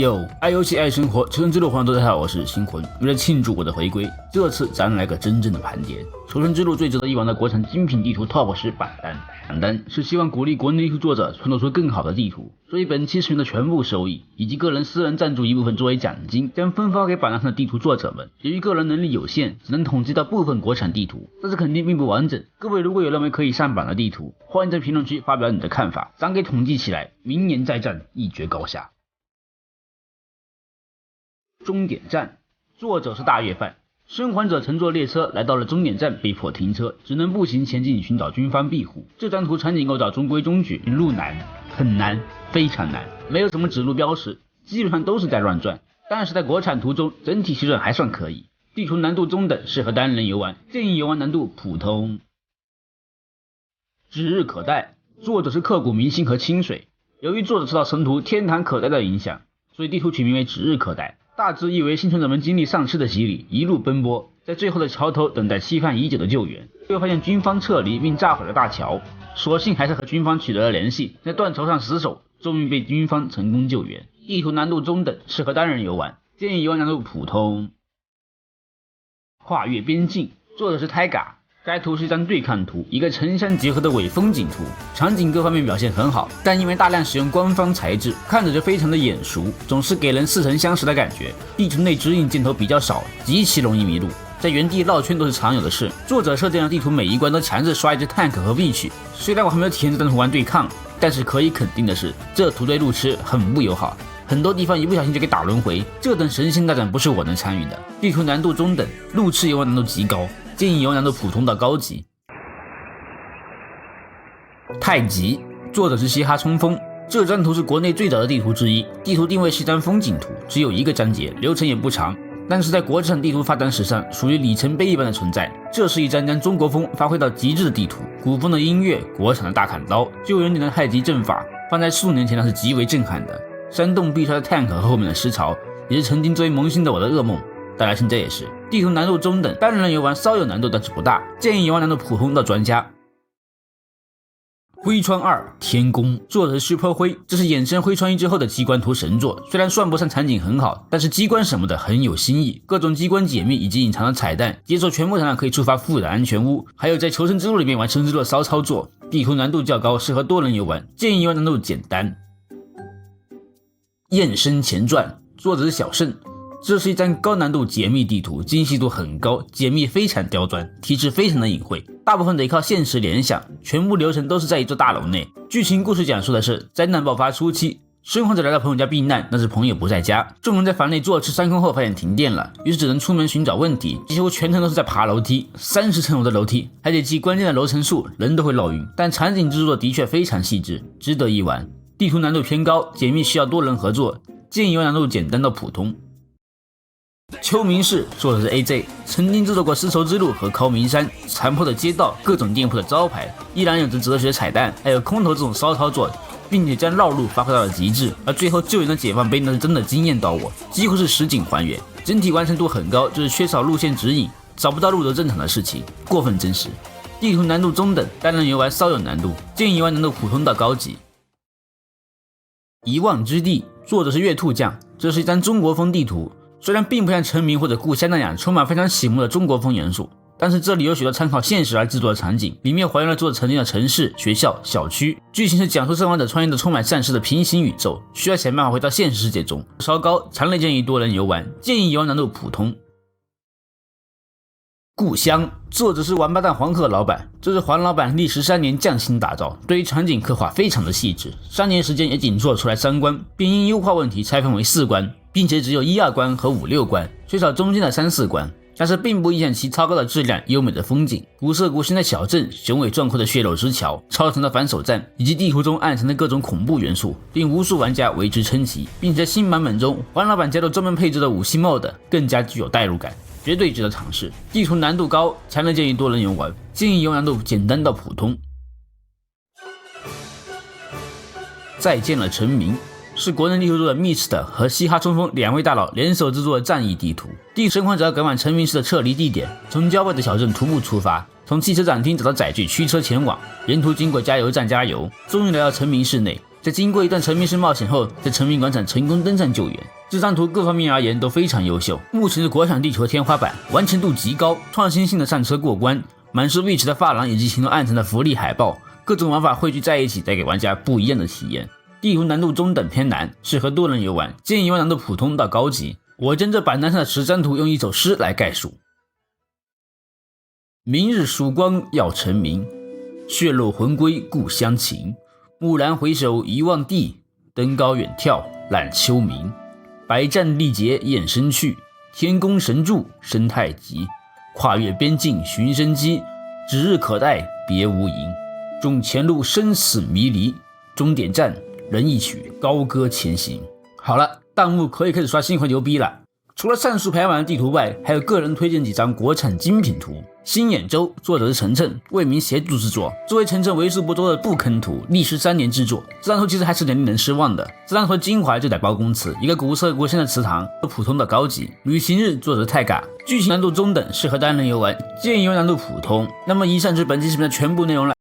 有爱游戏爱生活，求生之路黄豆大家好，我是星魂。为了庆祝我的回归，这次咱来个真正的盘点。求生之路最值得一玩的国产精品地图 TOP 10榜单是希望鼓励国内地图作者创作出更好的地图，所以本期使用的全部收益以及个人私人赞助一部分作为奖金，将分发给榜单上的地图作者们。由于个人能力有限，只能统计到部分国产地图，但是肯定并不完整。各位如果有认为可以上榜的地图，欢迎在评论区发表你的看法，咱给统计起来，明年再战，一决高下。终点站，作者是大月饭。生还者乘坐列车来到了终点站，被迫停车，只能步行前进寻找军方庇护。这张图场景构造中规中矩，路难，很难，非常难，没有什么指路标识，基本上都是在乱转。但是在国产图中，整体水准还算可以。地图难度中等，适合单人游玩，建议游玩难度普通。指日可待，作者是刻骨铭心和清水。由于作者受到神图天堂可待的影响，所以地图取名为指日可待。大致意为幸存者们经历丧尸的洗礼，一路奔波，在最后的桥头等待期盼已久的救援。最后发现军方撤离并炸毁了大桥，所幸还是和军方取得了联系，在断桥上死守，终于被军方成功救援。地图难度中等，适合单人游玩，建议游玩难度普通。跨越边境，作者是 Taiga。该图是一张对抗图，一个城乡结合的伪风景图，场景各方面表现很好，但因为大量使用官方材质，看着就非常的眼熟，总是给人似曾相识的感觉。地图内指引箭头比较少，极其容易迷路，在原地绕圈都是常有的事。作者设定了地图每一关都强制刷一只 tank 和 witch。虽然我还没有体验这张图玩对抗，但是可以肯定的是，这图对路痴很不友好，很多地方一不小心就给打轮回，这等神仙大战不是我能参与的。地图难度中等，路痴游玩难度极高，建议游玩难度普通到高级。太极，作者是嘻哈冲锋。这张图是国内最早的地图之一，地图定位是一张风景图，只有一个章节，流程也不长，但是在国产地图发展史上属于里程碑一般的存在。这是一张将中国风发挥到极致的地图，古风的音乐，国产的大砍刀，救援点的太极阵法，放在数年前那是极为震撼的。山洞必杀的 tank 和后面的尸潮，也是曾经作为萌新的我的噩梦，当然现在也是。地图难度中等，单人游玩稍有难度，但是不大，建议游玩难度普通到专家。灰川2天宫，作者是虚坡灰，这是衍生灰川1之后的机关图神作，虽然算不上场景很好，但是机关什么的很有新意，各种机关解密以及隐藏的彩蛋，解锁全部场上可以触发富的安全屋，还有在求生之路里面玩求生之路的骚操作。地图难度较高，适合多人游玩，建议游玩难度简单。燕生前传，作者是小胜。这是一张高难度解密地图，精细度很高，解密非常刁钻，提示非常的隐晦，大部分得靠现实联想，全部流程都是在一座大楼内。剧情故事讲述的是灾难爆发初期，生还者来到朋友家避难，但是朋友不在家，众人在房内坐吃山空后发现停电了，于是只能出门寻找问题，几乎全程都是在爬楼梯，30层楼的楼梯，还得记关键的楼层数，人都会落晕，但场景制作的确非常细致，值得一玩。地图难度偏高，解密需要多人合作，建议游玩难度简单到普通。秋明市，作者是 AJ， 曾经制作过丝绸之路和高明山、残破的街道、各种店铺的招牌，依然有着哲学彩蛋，还有空投这种骚操作，并且将绕路发挥到了极致。而最后救援的解放碑那是真的惊艳到我，几乎是实景还原，整体完成度很高，就是缺少路线指引，找不到路都正常的事情，过分真实。地图难度中等，单人游玩稍有难度，建议游玩难度普通到高级。遗忘之地，作者是月兔酱，这是一张中国风地图。虽然并不像成名或者故乡那样充满非常醒目的中国风元素，但是这里有许多参考现实而制作的场景，里面还原了作者曾经的城市、学校、小区。剧情是讲述生还者穿越的充满丧尸的平行宇宙，需要想办法回到现实世界中。稍高，强烈建议多人游玩，建议游玩难度普通。故乡，作者是王八蛋黄鹤老板，这是黄老板历时3年匠心打造，对于场景刻画非常的细致，3年时间也仅做出来3关，并因优化问题拆分为4关，并且只有1、2关和5、6关，缺少中间的3、4关，但是并不影响其超高的质量、优美的风景、古色古香的小镇、雄伟壮阔的血肉之桥、超强的反手战，以及地图中暗藏的各种恐怖元素，令无数玩家为之称奇。并且在新版本中，黄老板加入专门配置的武器 mod， 更加具有代入感，绝对值得尝试。地图难度高，强烈建议多人游玩，建议游玩难度简单到普通。再见了陈明，是国内地图作者 Mist 和嘻哈冲锋2位大佬联手制作的战役地图。第生还者要赶往陈明市的撤离地点，从郊外的小镇徒步出发，从汽车展厅找到载具驱车前往，沿途经过加油站加油，终于来到陈明市内。在经过一段沉迷式冒险后，在沉迷广场成功登上救援。这张图各方面而言都非常优秀，目前是国产地图的天花板，完成度极高，创新性的上车过关，满是碧池的发廊以及行动暗藏的福利海报，各种玩法汇聚在一起，带给玩家不一样的体验。地图难度中等偏难，适合多人游玩，建议玩难度普通到高级。我将这板单上的10张图用一首诗来概述：明日曙光耀澄明，血肉魂归故乡情。蓦然回首一望地，登高远眺览秋明。百战历劫雁声去，天公神助生太极。跨越边境寻生机，指日可待别无垠。纵前路生死迷离，终点站人一曲高歌前行。好了，弹幕可以开始刷新和牛逼了。除了上述排完的地图外，还有个人推荐几张国产精品图。新兖州，作者是晨晨，为民协助制作。作为晨晨为数不多的不坑图，历时3年制作。这张图其实还是有点令人失望的。这张图的精华就在包公祠，一个古色古香的祠堂，普通到高级。旅行日，作者泰嘎，剧情难度中等，适合单人游玩，建议游难度普通。那么以上就是本期视频的全部内容了。